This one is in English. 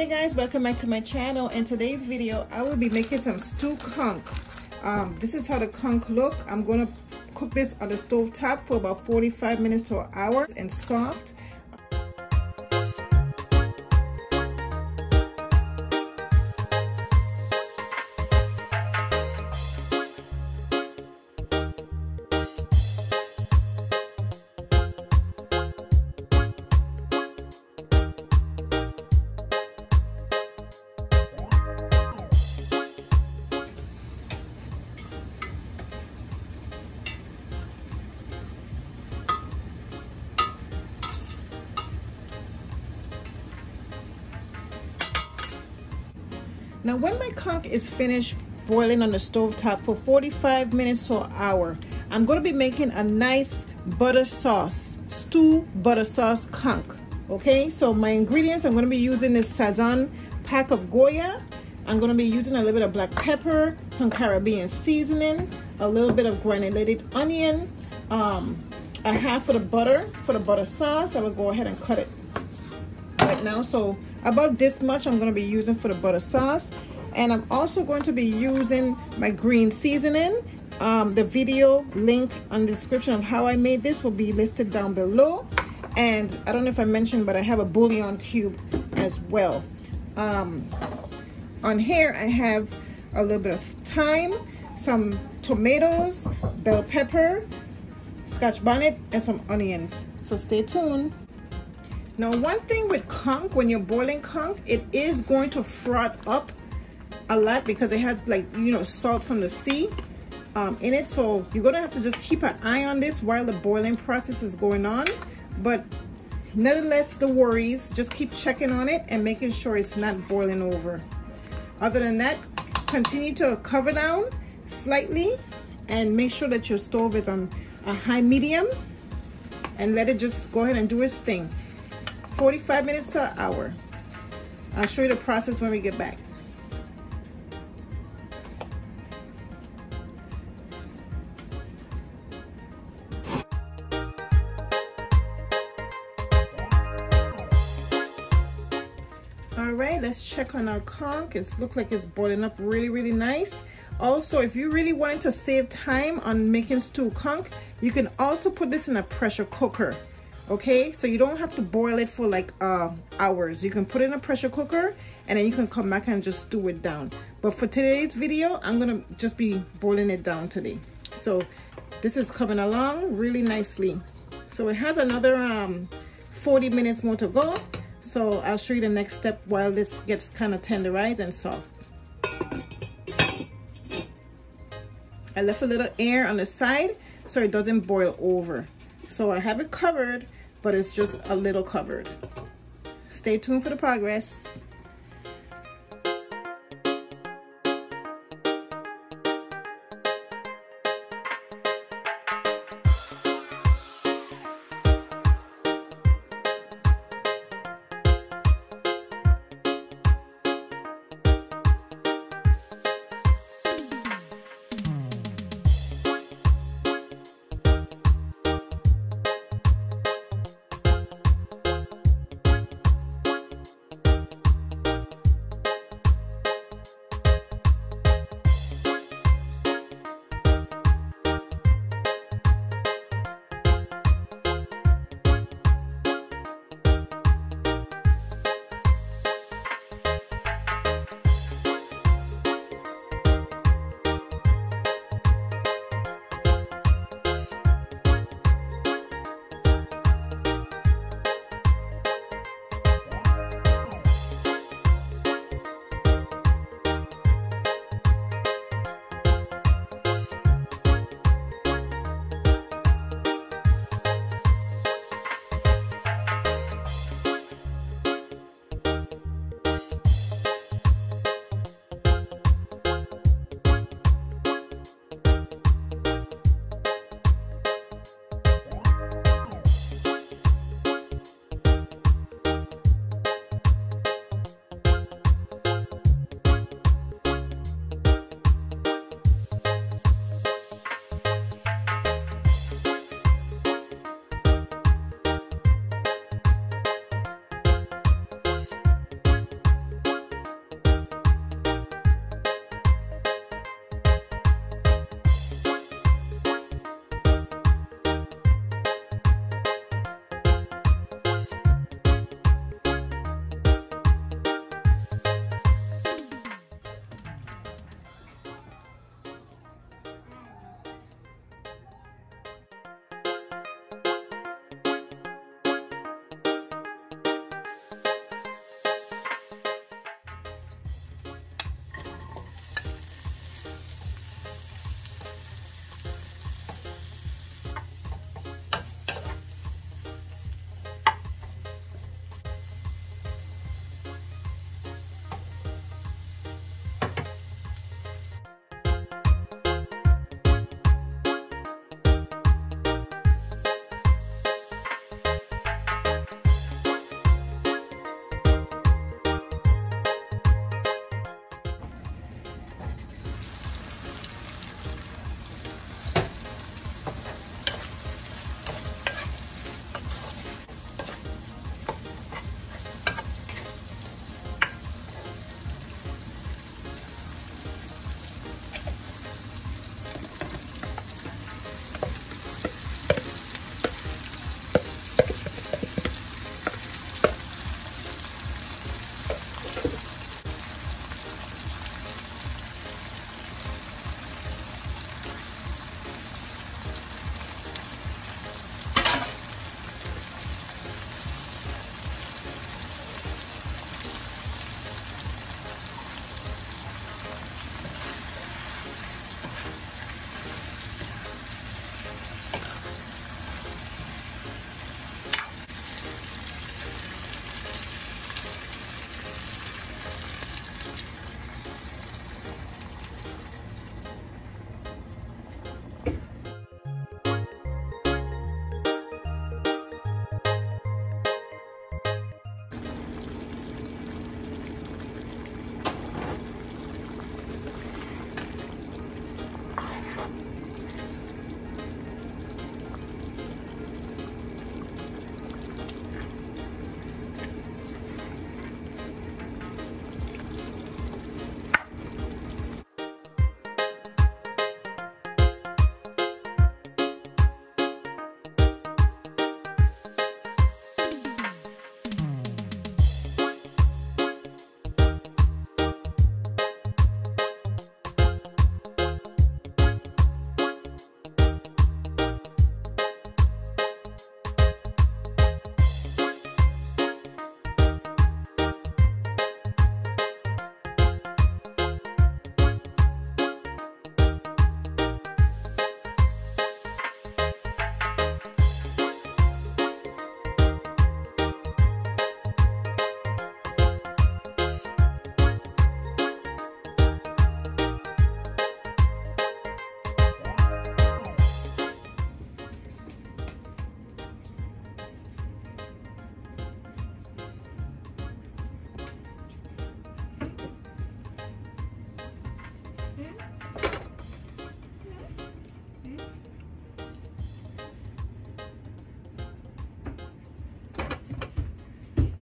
Hey guys, welcome back to my channel. In today's video I will be making some stew conch. This is how the conch look. I'm gonna cook this on the stove top for about 45 minutes to an hour and soft. Now when my conch is finished boiling on the stove top for 45 minutes to an hour, I'm going to be making a nice butter sauce, stew butter sauce conch. Okay, so my ingredients, I'm going to be using this Sazon pack of Goya. I'm going to be using a little bit of black pepper, some Caribbean seasoning, a little bit of granulated onion, a half of the butter for the butter sauce. I will go ahead and cut it right now. So about this much I'm going to be using for the butter sauce, and I'm also going to be using my green seasoning. The video link on the description of how I made this will be listed down below, and I don't know if I mentioned, but I have a bouillon cube as well. On here I have a little bit of thyme, some tomatoes, bell pepper, scotch bonnet, and some onions. So stay tuned. Now one thing with conch, when you're boiling conch, it is going to froth up a lot because it has, like, you know, salt from the sea in it. So you're gonna have to just keep an eye on this while the boiling process is going on. But nevertheless, the worries, just keep checking on it and making sure it's not boiling over. Other than that, continue to cover down slightly and make sure that your stove is on a high medium and let it just go ahead and do its thing. 45 minutes to an hour. I'll show you the process when we get back. All right, let's check on our conch. It looks like it's boiling up really nice. Also, if you really wanted to save time on making stew conch, you can also put this in a pressure cooker. Okay, so you don't have to boil it for like hours. You can put it in a pressure cooker and then you can come back and just stew it down. But for today's video, I'm gonna just be boiling it down today. So this is coming along really nicely. So it has another 40 minutes more to go. So I'll show you the next step while this gets kind of tenderized and soft. I left a little air on the side so it doesn't boil over. So I have it covered, but it's just a little covered. Stay tuned for the progress.